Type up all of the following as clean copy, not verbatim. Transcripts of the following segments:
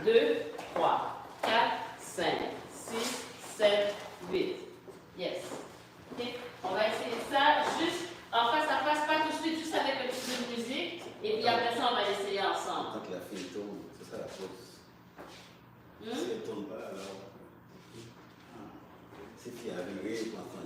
2, 3, 4, 5, 6, 7, 8. Yes. OK? On va essayer ça juste en face à face, pas tout de suite, juste avec un petit peu de musique. Et puis après ça, on va l'essayer ensemble. Quand la fille tourne, c'est ça la pause. Si elle ne tourne pas, alors. Si tu as arrivé, pour entendre,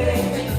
Thank you.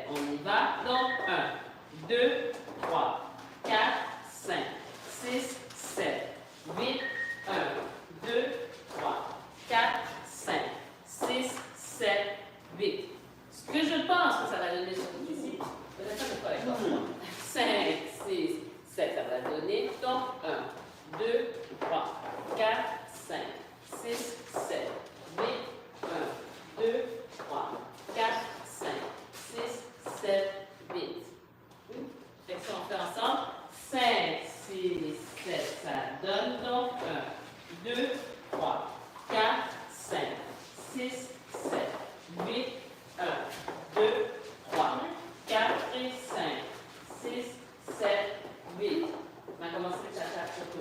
On y va. Donc, 1, 2, 3, 4, 5, donner donc 1, 2, 3, 4, 5, 6, 7, 8, 1, 2, 3, 4, 5, 6, 7, 8. Fait que si on fait ensemble, 5, 6, 7, ça donne donc 1, 2, 3, 4, 5, 6, 7, 8, 1, 2, 3, 4 et 5, 6, 7, 8. On va commencer le chacha photo.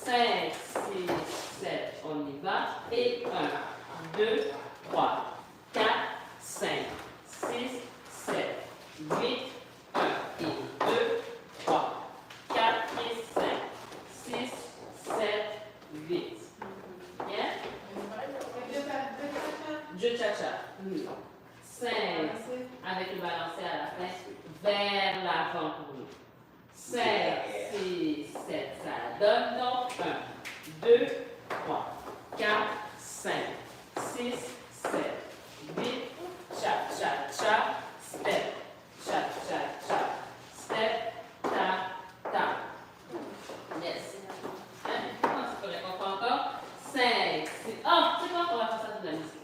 5, 6, 7, on y va. Et 1, 2, 3, 4, 5, 6, 7, 8, 1 et 2, 3, 4 et 5, 6, 7, 8. Bien? Deux cha-cha. 5 avec le balancé à la fin vers l'avant pour nous. 5, 6, 7, ça donne donc 1, 2, 3, 4, 5, 6, 7, 8, cha-cha-cha, step, cha-cha-cha, step, ta. Yes. Comment c'est correct? On fait encore? 5, 6. Oh, c'est quoi qu'on va faire ça toute la musique?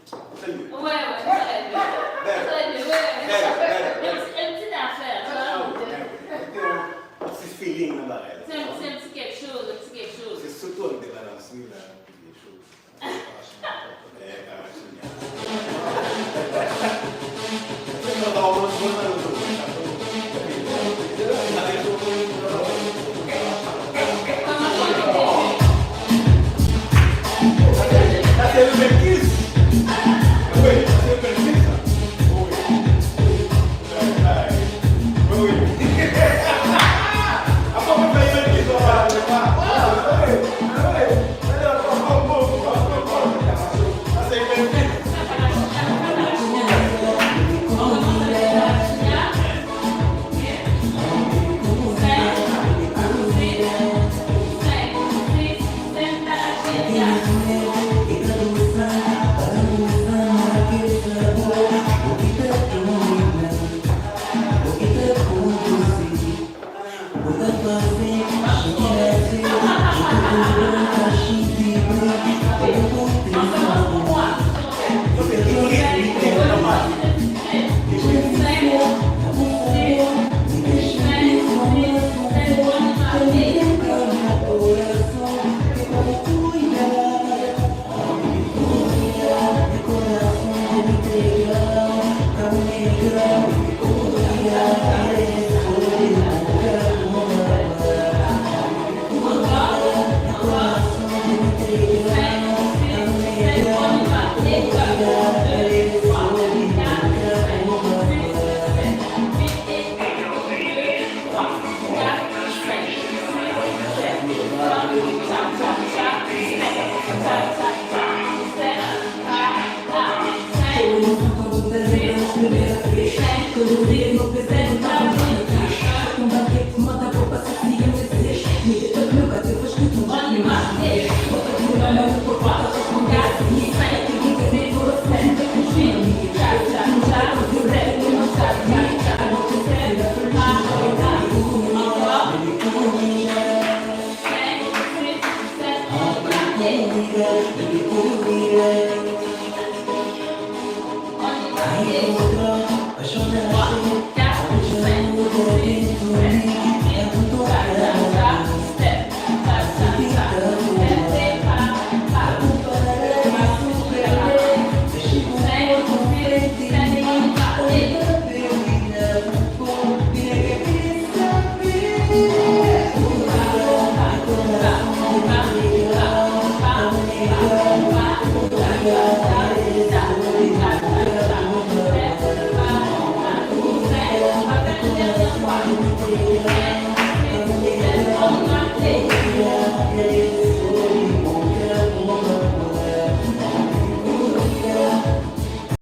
Ouais, ça va être mieux. Ça va être mieux, ouais. Une petite affaire, tu vois. Un petit feeling dans l'arrêt. C'est un petit quelque chose, C'est surtout avec des balanciers, là, des choses. Thank you.